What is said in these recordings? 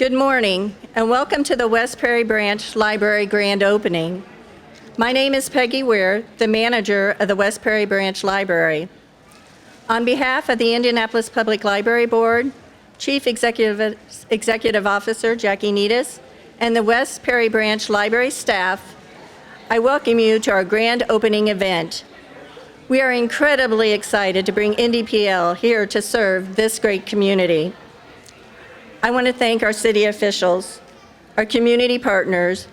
Good morning, and welcome to the West Prairie Branch Library Grand Opening. My name is Peggy Weir, the manager of the West Prairie Branch Library. On behalf of the Indianapolis Public Library Board, Chief Executive Officer Jackie Needis, and the West Prairie Branch Library staff, I welcome you to our grand opening event. We are incredibly excited to bring IndyPL here to serve this great community. I want to thank our city officials, our community partners,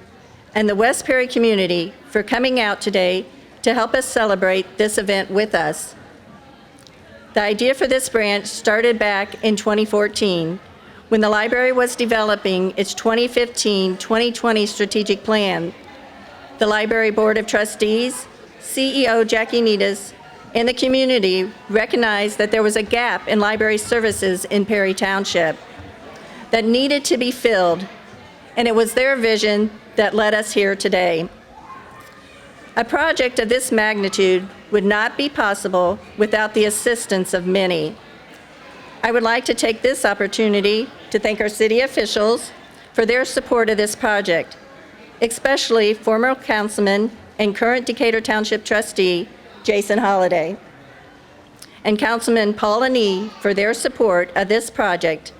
and the West Prairie community for coming out today to help us celebrate this event with us. The idea for this branch started back in 2014 when the library was developing its 2015-2020 strategic plan. The Library Board of Trustees, CEO Jackie Needis, and the community recognized that there was a gap in library services in Perry Township that needed to be filled, and it was their vision that led us here today. A project of this magnitude would not be possible without the assistance of many. I would like to take this opportunity to thank our city officials for their support of this project, especially former councilman and current Decatur Township trustee, Jason Holliday, and Councilman Paul Anee for their support of this project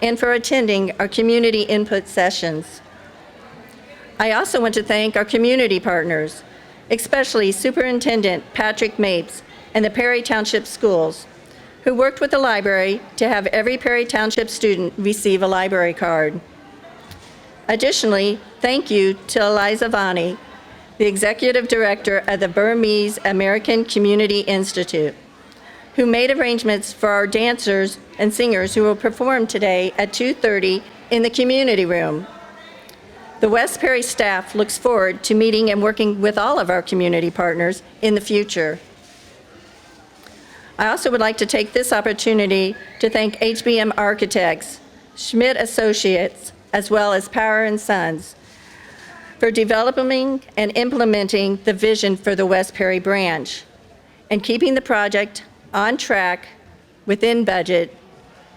and for attending our community input sessions. I also want to thank our community partners, especially Superintendent Patrick Mapes and the Perry Township Schools, who worked with the library to have every Perry Township student receive a library card. Additionally, thank you to Eliza Vani, the Executive Director of the Burmese American Community Institute, who made arrangements for our dancers and singers who will perform today at 2:30 in the community room. The West Prairie staff looks forward to meeting and working with all of our community partners in the future. I also would like to take this opportunity to thank HBM Architects, Schmidt Associates, as well as Power & Sons, for developing and implementing the vision for the West Prairie branch and keeping the project on track, within budget,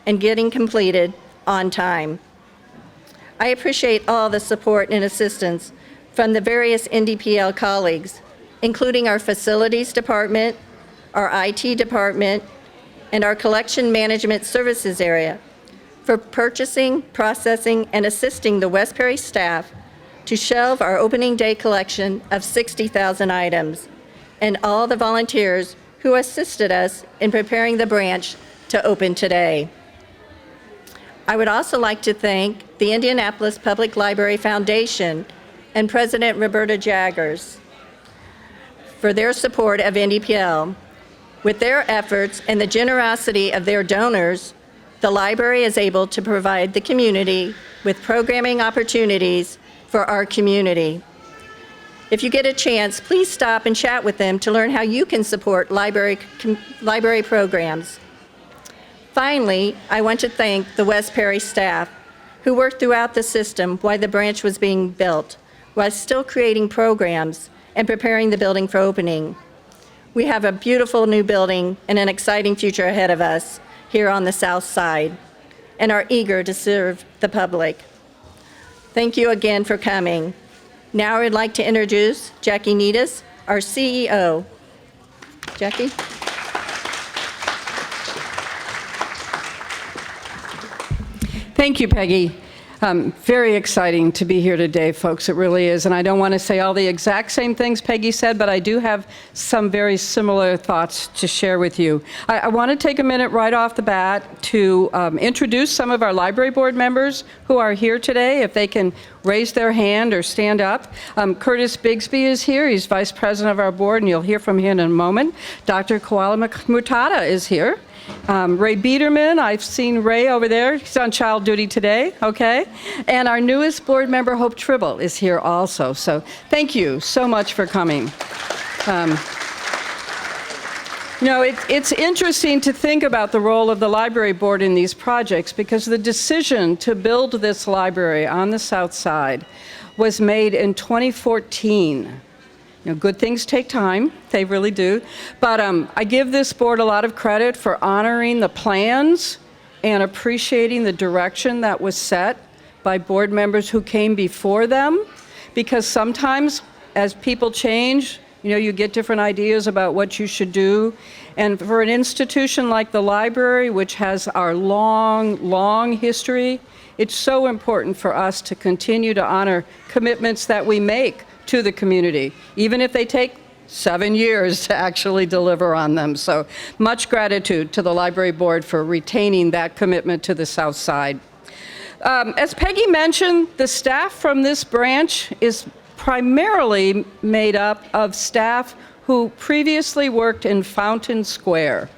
and getting completed on time. I appreciate all the support and assistance from the various IndyPL colleagues, including our facilities department, our IT department, and our collection management services area, for purchasing, processing, and assisting the West Prairie staff to shelve our opening day collection of 60,000 items, and all the volunteers who assisted us in preparing the branch to open today. I would also like to thank the Indianapolis Public Library Foundation and President Roberta Jaggers for their support of IndyPL. With their efforts and the generosity of their donors, the library is able to provide the community with programming opportunities for our community. If you get a chance, please stop and chat with them to learn how you can support library programs. Finally, I want to thank the West Prairie staff who worked throughout the system while the branch was being built, while still creating programs and preparing the building for opening. We have a beautiful new building and an exciting future ahead of us here on the south side, and are eager to serve the public. Thank you again for coming. Now I would like to introduce Jackie Needis, our CEO. Jackie? Thank you, Peggy. Very exciting to be here today, folks. It really is. And I don't want to say all the exact same things Peggy said, but I do have some very similar thoughts to share with you. I want to take a minute right off the bat to introduce some of our library board members who are here today, if they can raise their hand or stand up. Curtis Bixby is here. He's vice president of our board, and you'll hear from him in a moment. Dr. Koala Mutada is here. Ray Biederman, I've seen Ray over there. He's on child duty today, okay? And our newest board member, Hope Tribble, is here also. So thank you so much for coming. It's interesting to think about the role of the library board in these projects, because the decision to build this library on the south side was made in 2014. Good things take time, they really do. But I give this board a lot of credit for honoring the plans and appreciating the direction that was set by board members who came before them, because sometimes as people change, you get different ideas about what you should do. And for an institution like the library, which has our long history, it's so important for us to continue to honor commitments that we make to the community, even if they take 7 years to actually deliver on them. So much gratitude to the library board for retaining that commitment to the South Side. As Peggy mentioned, the staff from this branch is primarily made up of staff who previously worked in Fountain Square.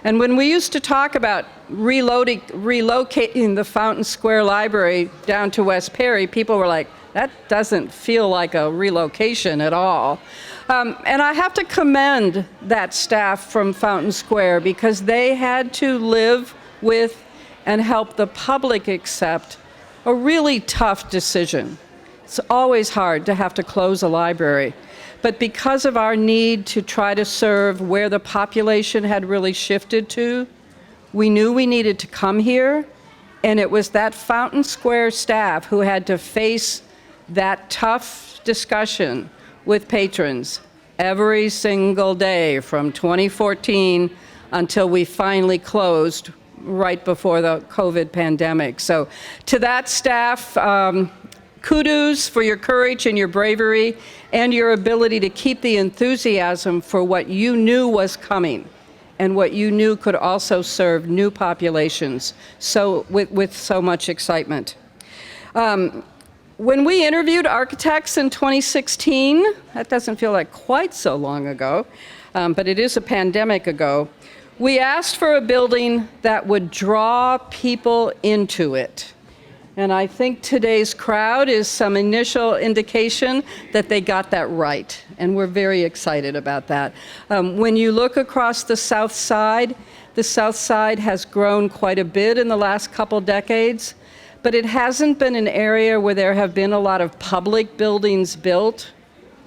And when we used to talk about relocating the Fountain Square Library down to West Perry, people were like, that doesn't feel like a relocation at all. And I have to commend that staff from Fountain Square, because they had to live with and help the public accept a really tough decision. It's always hard to have to close a library. But because of our need to try to serve where the population had really shifted to, we knew we needed to come here. And it was that Fountain Square staff who had to face that tough discussion with patrons every single day from 2014 until we finally closed right before the COVID pandemic. So to that staff, kudos for your courage and your bravery and your ability to keep the enthusiasm for what you knew was coming and what you knew could also serve new populations with so much excitement. When we interviewed architects in 2016, that doesn't feel like quite so long ago, but it is a pandemic ago, we asked for a building that would draw people into it. And I think today's crowd is some initial indication that they got that right, and we're very excited about that. When you look across the South Side has grown quite a bit in the last couple decades, but it hasn't been an area where there have been a lot of public buildings built,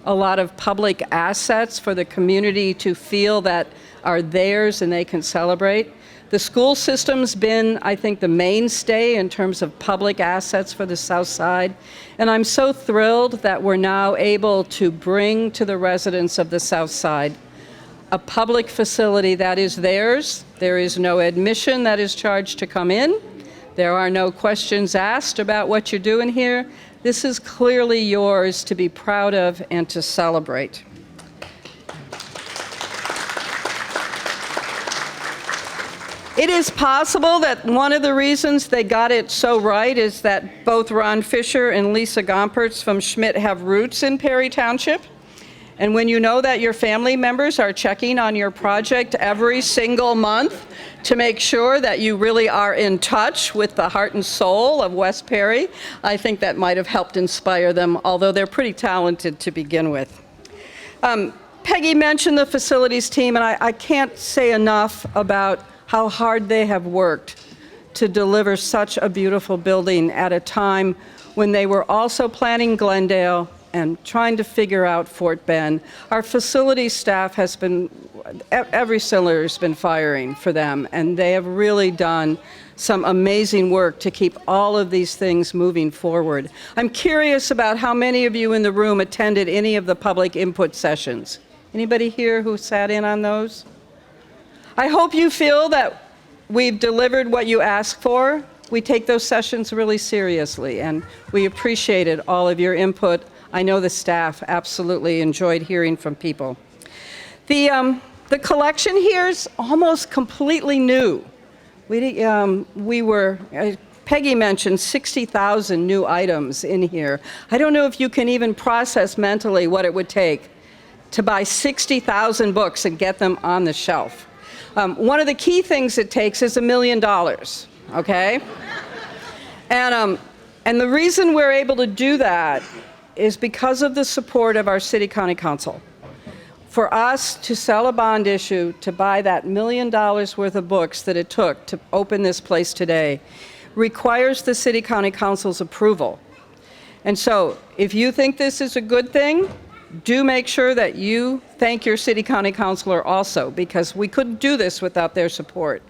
a lot of public assets for the community to feel that are theirs and they can celebrate. The school system's been, I think, the mainstay in terms of public assets for the South Side. And I'm so thrilled that we're now able to bring to the residents of the South Side a public facility that is theirs. There is no admission that is charged to come in. There are no questions asked about what you're doing here. This is clearly yours to be proud of and to celebrate. It is possible that one of the reasons they got it so right is that both Ron Fisher and Lisa Gompertz from Schmidt have roots in Perry Township. And when you know that your family members are checking on your project every single month to make sure that you really are in touch with the heart and soul of West Perry, I think that might have helped inspire them, although they're pretty talented to begin with. Peggy mentioned the facilities team, and I can't say enough about how hard they have worked to deliver such a beautiful building at a time when they were also planning Glendale and trying to figure out Fort Bend. Our facilities staff has been, every cylinder has been firing for them, and they have really done some amazing work to keep all of these things moving forward. I'm curious about how many of you in the room attended any of the public input sessions. Anybody here who sat in on those? I hope you feel that we've delivered what you asked for. We take those sessions really seriously, and we appreciated all of your input. I know the staff absolutely enjoyed hearing from people. The collection here is almost completely new. Peggy mentioned 60,000 new items in here. I don't know if you can even process mentally what it would take to buy 60,000 books and get them on the shelf. One of the key things it takes is $1 million, okay? And the reason we're able to do that is because of the support of our city county council. For us to sell a bond issue, to buy that $1 million worth of books that it took to open this place today, requires the city county council's approval. And so if you think this is a good thing, do make sure that you thank your city county councilor also, because we couldn't do this without their support.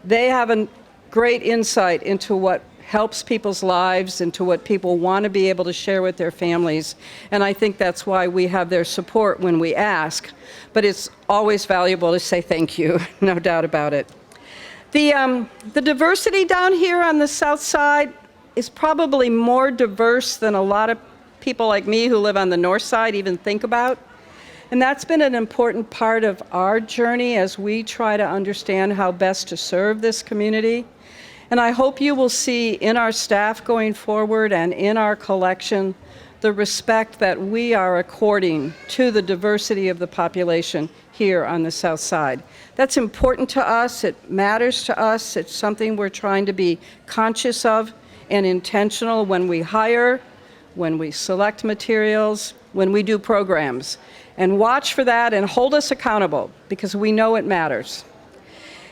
They have a great insight into what helps people's lives and to what people want to be able to share with their families. And I think that's why we have their support when we ask. But it's always valuable to say thank you, no doubt about it. The diversity down here on the south side is probably more diverse than a lot of people like me who live on the north side even think about. And that's been an important part of our journey as we try to understand how best to serve this community. And I hope you will see in our staff going forward and in our collection the respect that we are according to the diversity of the population here on the south side. That's important to us. It matters to us. It's something we're trying to be conscious of and intentional when we hire, when we select materials, when we do programs. And watch for that and hold us accountable because we know it matters.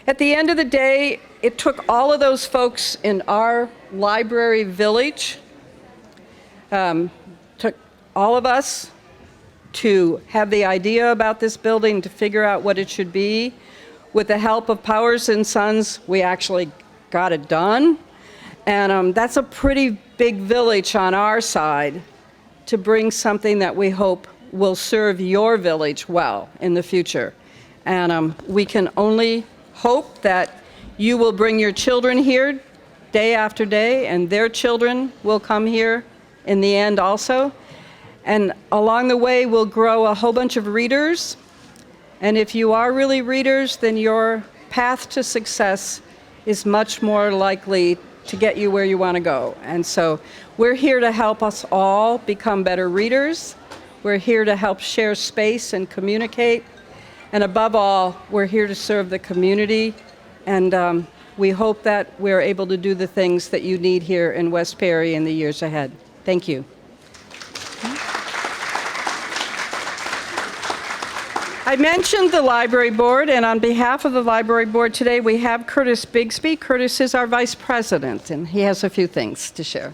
At the end of the day, it took all of those folks in our library village, took all of us to have the idea about this building, to figure out what it should be. With the help of Powers and Sons, we actually got it done. And that's a pretty big village on our side to bring something that we hope will serve your village well in the future. And we can only hope that you will bring your children here day after day, and their children will come here in the end also. And along the way, we'll grow a whole bunch of readers. And if you are really readers, then your path to success is much more likely to get you where you want to go. And so we're here to help us all become better readers. We're here to help share space and communicate. And above all, we're here to serve the community. And we hope that we're able to do the things that you need here in West Perry in the years ahead. Thank you. I mentioned the library board, and on behalf of the library board today, we have Curtis Bixby. Curtis is our vice president, and he has a few things to share.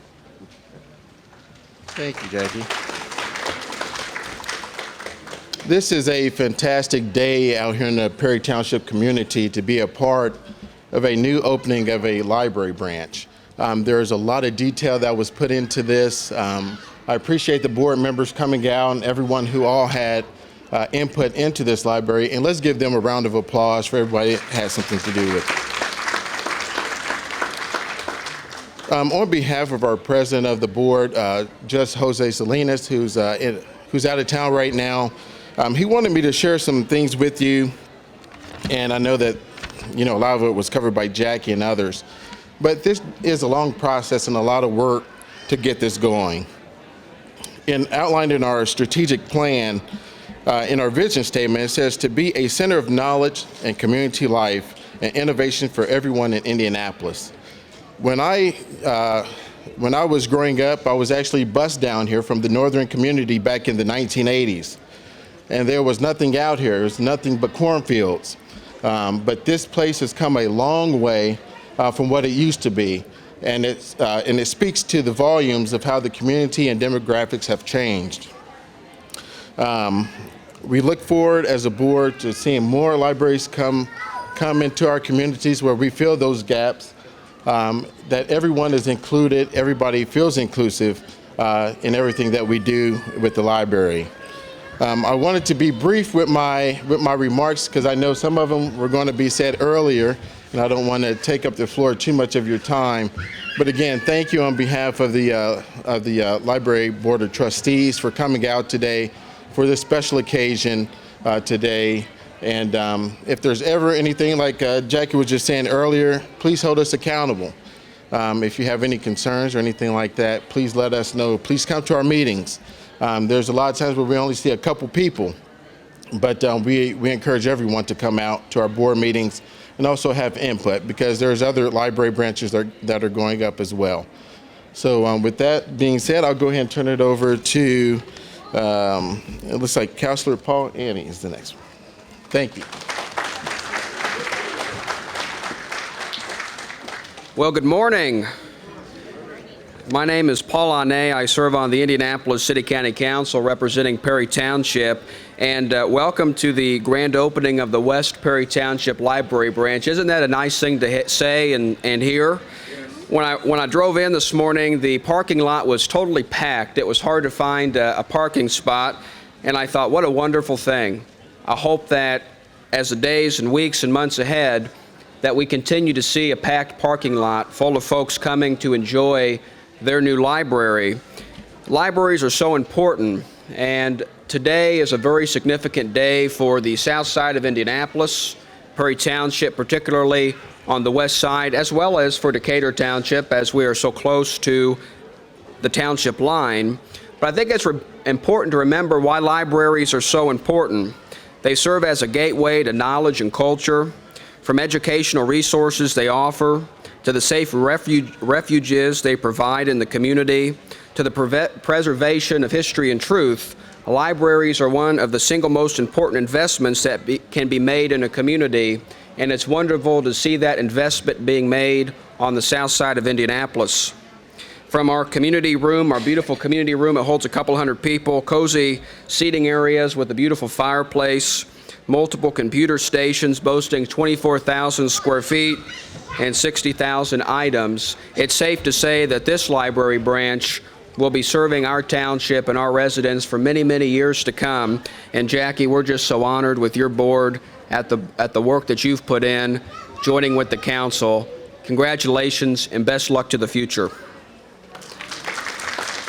Thank you, Jackie. This is a fantastic day out here in the Perry Township community to be a part of a new opening of a library branch. There's a lot of detail that was put into this. I appreciate the board members coming out and everyone who all had input into this library, and let's give them a round of applause for everybody that had something to do with it. On behalf of our president of the board, Just Jose Salinas, who's out of town right now, he wanted me to share some things with you, and I know that a lot of it was covered by Jackie and others, but this is a long process and a lot of work to get this going. Outlined in our strategic plan, in our vision statement, it says to be a center of knowledge and community life and innovation for everyone in Indianapolis. When I was growing up, I was actually bused down here from the northern community back in the 1980s. And there was nothing out here. There was nothing but cornfields. But this place has come a long way from what it used to be. And it speaks to the volumes of how the community and demographics have changed. We look forward as a board to seeing more libraries come into our communities where we fill those gaps, that everyone is included, everybody feels inclusive in everything that we do with the library. I wanted to be brief with my remarks because I know some of them were going to be said earlier, and I don't want to take up the floor too much of your time. But again, thank you on behalf of the Library Board of Trustees for coming out today for this special occasion today. And if there's ever anything like Jackie was just saying earlier, please hold us accountable. If you have any concerns or anything like that, please let us know. Please come to our meetings. There's a lot of times where we only see a couple people, but we encourage everyone to come out to our board meetings and also have input because there's other library branches that are going up as well. So with that being said, I'll go ahead and turn it over to, it looks like Councilor Paul Annie is the next one. Thank you. Well, good morning. My name is Paul Anne. I serve on the Indianapolis City County Council representing Perry Township. And welcome to the grand opening of the West Perry Township Library branch. Isn't that a nice thing to say and hear? When I drove in this morning, the parking lot was totally packed. It was hard to find a parking spot, and I thought, what a wonderful thing. I hope that as the days and weeks and months ahead, that we continue to see a packed parking lot full of folks coming to enjoy their new library. Libraries are so important, and today is a very significant day for the south side of Indianapolis, Perry Township, particularly on the west side, as well as for Decatur Township, as we are so close to the township line. But I think it's important to remember why libraries are so important. They serve as a gateway to knowledge and culture, from educational resources they offer, to the safe refuges they provide in the community, to the preservation of history and truth. Libraries are one of the single most important investments that can be made in a community, and it's wonderful to see that investment being made on the south side of Indianapolis. From our community room, our beautiful community room, it holds a couple hundred people, cozy seating areas with a beautiful fireplace, multiple computer stations boasting 24,000 square feet and 60,000 items. It's safe to say that this library branch will be serving our township and our residents for many, many years to come. And Jackie, we're just so honored with your board at the work that you've put in, joining with the council. Congratulations and best luck to the future.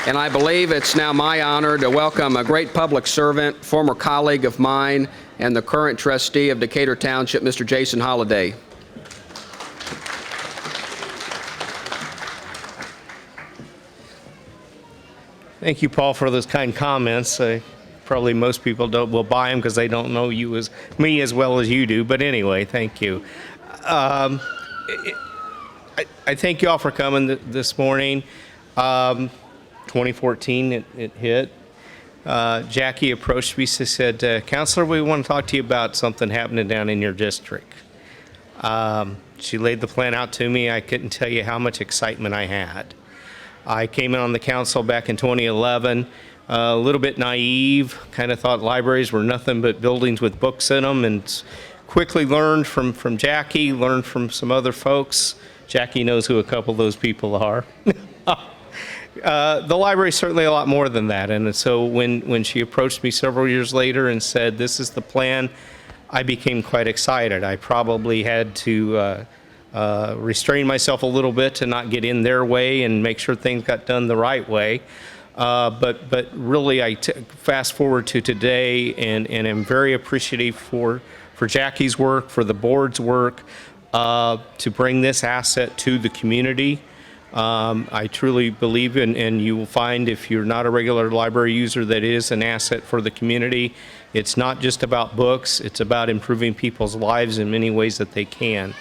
And I believe it's now my honor to welcome a great public servant, former colleague of mine, and the current trustee of Decatur Township, Mr. Jason Holliday. Thank you, Paul, for those kind comments. Probably most people will buy them because they don't know me as well as you do. But anyway, thank you. I thank you all for coming this morning. 2014, it hit. Jackie approached me and said, Counselor, we want to talk to you about something happening down in your district. She laid the plan out to me. I couldn't tell you how much excitement I had. I came in on the council back in 2011, a little bit naive, kind of thought libraries were nothing but buildings with books in them, and quickly learned from Jackie, learned from some other folks. Jackie knows who a couple of those people are. The library is certainly a lot more than that, and so when she approached me several years later and said, this is the plan, I became quite excited. I probably had to restrain myself a little bit to not get in their way and make sure things got done the right way. But really, I fast forward to today and am very appreciative for Jackie's work, for the board's work, to bring this asset to the community. I truly believe, and you will find if you're not a regular library user, that it is an asset for the community. It's not just about books, it's about improving people's lives in many ways that they can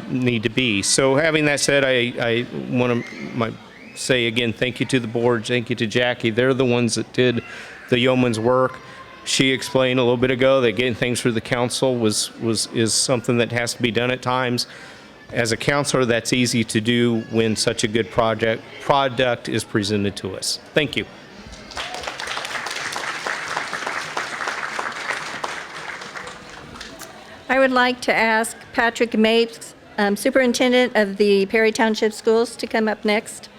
need to be. So having that said, I want to say again, thank you to the board, thank you to Jackie. They're the ones that did the yeoman's work. She explained a little bit ago that getting things through the council is something that has to be done at times. As a counselor, that's easy to do when such a good product is presented to us. Thank you. I would like to ask Patrick Mapes, Superintendent of the Perry Township Schools, to come up next.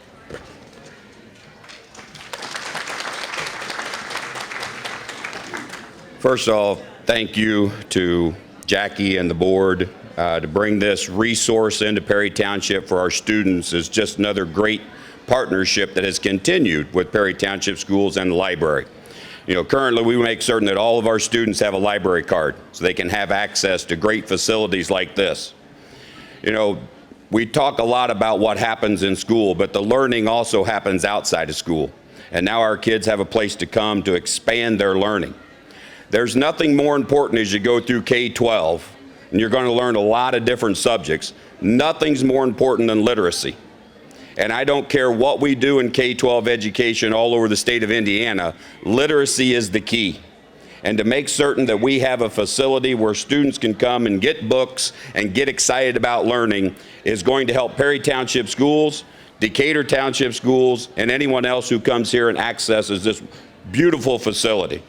First of all, thank you to Jackie and the board. To bring this resource into Perry Township for our students is just another great partnership that has continued with Perry Township Schools and the library. You know, currently we make certain that all of our students have a library card so they can have access to great facilities like this. You know, we talk a lot about what happens in school, but the learning also happens outside of school. And now our kids have a place to come to expand their learning. There's nothing more important as you go through K-12, and you're going to learn a lot of different subjects. Nothing's more important than literacy. And I don't care what we do in K-12 education all over the state of Indiana, literacy is the key. And to make certain that we have a facility where students can come and get books and get excited about learning is going to help Perry Township Schools, Decatur Township Schools, and anyone else who comes here and accesses this beautiful facility.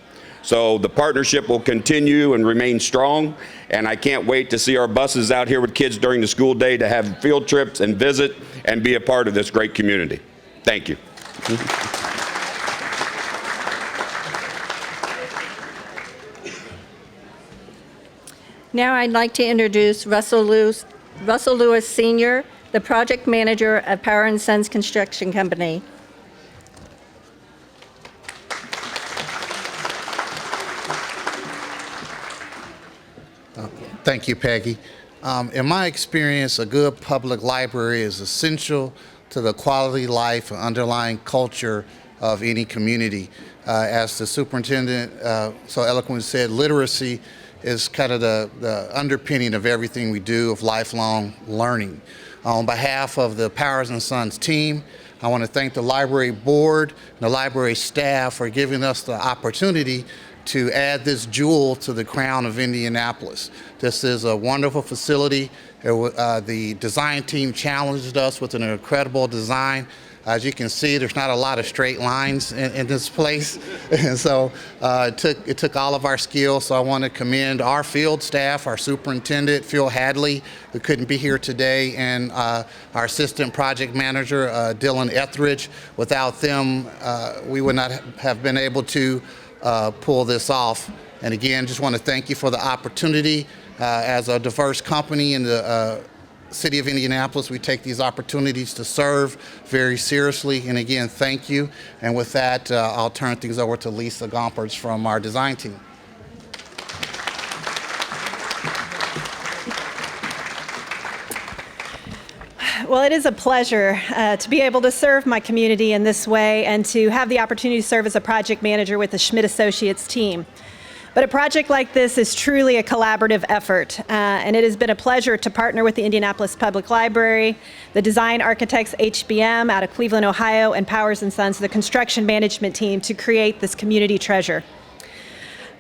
So the partnership will continue and remain strong, and I can't wait to see our buses out here with kids during the school day to have field trips and visit and be a part of this great community. Thank you. Now I'd like to introduce Russell Lewis Sr., the project manager of Power & Sons Construction Company. Thank you, Peggy. In my experience, a good public library is essential to the quality life and underlying culture of any community. As the superintendent so eloquently said, literacy is kind of the underpinning of everything we do, of lifelong learning. On behalf of the Powers & Sons team, I want to thank the library board and the library staff for giving us the opportunity to add this jewel to the crown of Indianapolis. This is a wonderful facility. The design team challenged us with an incredible design. As you can see, there's not a lot of straight lines in this place. And so it took all of our skills. So I want to commend our field staff, our superintendent, Phil Hadley, who couldn't be here today, and our assistant project manager, Dylan Etheridge. Without them, we would not have been able to pull this off. And again, just want to thank you for the opportunity. As a diverse company in the City of Indianapolis, we take these opportunities to serve very seriously. And again, thank you. And with that, I'll turn things over to Lisa Gompers from our design team. Well, it is a pleasure to be able to serve my community in this way and to have the opportunity to serve as a project manager with the Schmidt Associates team. But a project like this is truly a collaborative effort, and it has been a pleasure to partner with the Indianapolis Public Library, the design architects HBM out of Cleveland, Ohio, and Powers & Sons, the construction management team, to create this community treasure.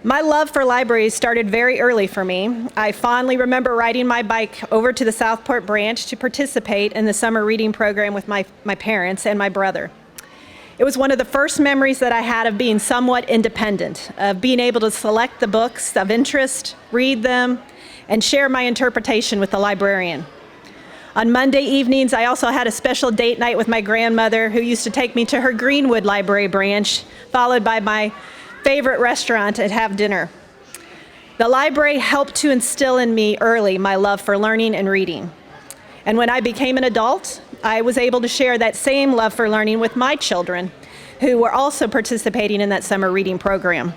My love for libraries started very early for me. I fondly remember riding my bike over to the Southport branch to participate in the summer reading program with my parents and my brother. It was one of the first memories that I had of being somewhat independent, of being able to select the books of interest, read them, and share my interpretation with the librarian. On Monday evenings, I also had a special date night with my grandmother, who used to take me to her Greenwood Library branch, followed by my favorite restaurant to have dinner. The library helped to instill in me early my love for learning and reading. And when I became an adult, I was able to share that same love for learning with my children, who were also participating in that summer reading program.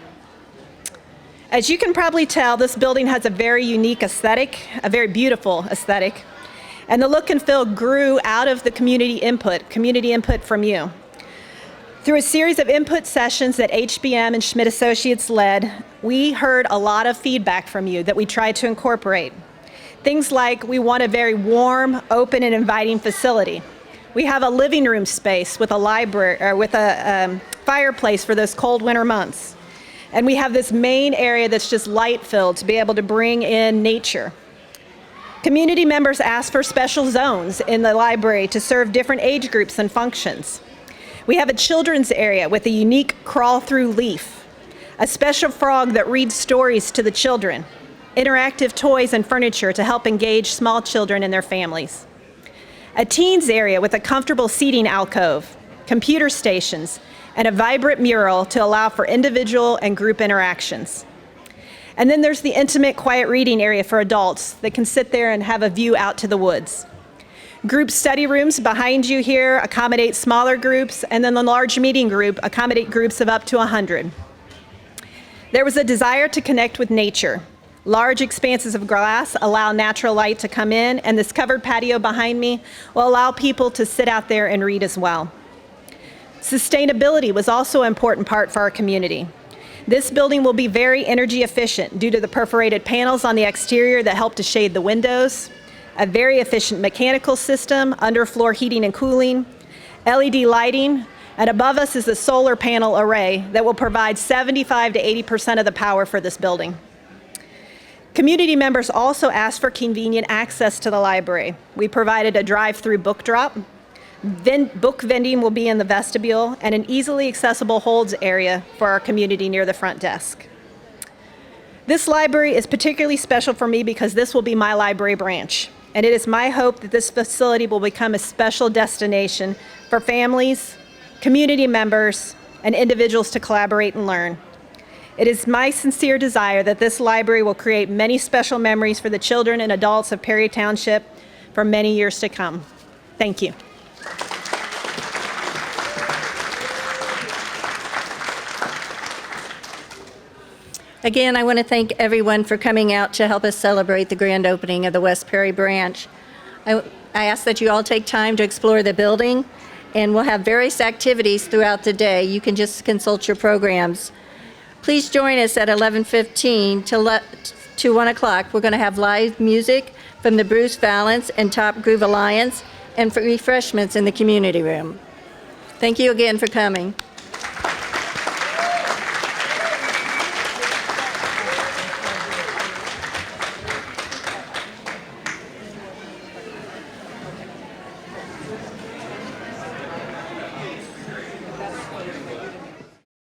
As you can probably tell, this building has a very unique aesthetic, a very beautiful aesthetic, and the look and feel grew out of the community input from you. Through a series of input sessions that HBM and Schmidt Associates led, we heard a lot of feedback from you that we tried to incorporate. Things like, we want a very warm, open, and inviting facility. We have a living room space with a library, or with a fireplace for those cold winter months. And we have this main area that's just light-filled to be able to bring in nature. Community members asked for special zones in the library to serve different age groups and functions. We have a children's area with a unique crawl-through leaf, a special frog that reads stories to the children, interactive toys and furniture to help engage small children and their families, a teens area with a comfortable seating alcove, computer stations, and a vibrant mural to allow for individual and group interactions. And then there's the intimate, quiet reading area for adults that can sit there and have a view out to the woods. Group study rooms behind you here accommodate smaller groups, and then the large meeting group accommodate groups of up to 100. There was a desire to connect with nature. Large expanses of glass allow natural light to come in, and this covered patio behind me will allow people to sit out there and read as well. Sustainability was also an important part for our community. This building will be very energy efficient due to the perforated panels on the exterior that help to shade the windows, a very efficient mechanical system, underfloor heating and cooling, LED lighting, and above us is a solar panel array that will provide 75 to 80% of the power for this building. Community members also asked for convenient access to the library. We provided a drive-through book drop. Book vending will be in the vestibule, and an easily accessible holds area for our community near the front desk. This library is particularly special for me because this will be my library branch, and it is my hope that this facility will become a special destination for families, community members, and individuals to collaborate and learn. It is my sincere desire that this library will create many special memories for the children and adults of Perry Township for many years to come. Thank you. Again, I want to thank everyone for coming out to help us celebrate the grand opening of the West Perry branch. I ask that you all take time to explore the building, and we'll have various activities throughout the day. You can just consult your programs. Please join us at 11:15 to 1 o'clock. We're going to have live music from the Bruce Valance and Top Groove Alliance and for refreshments in the community room. Thank you again for coming.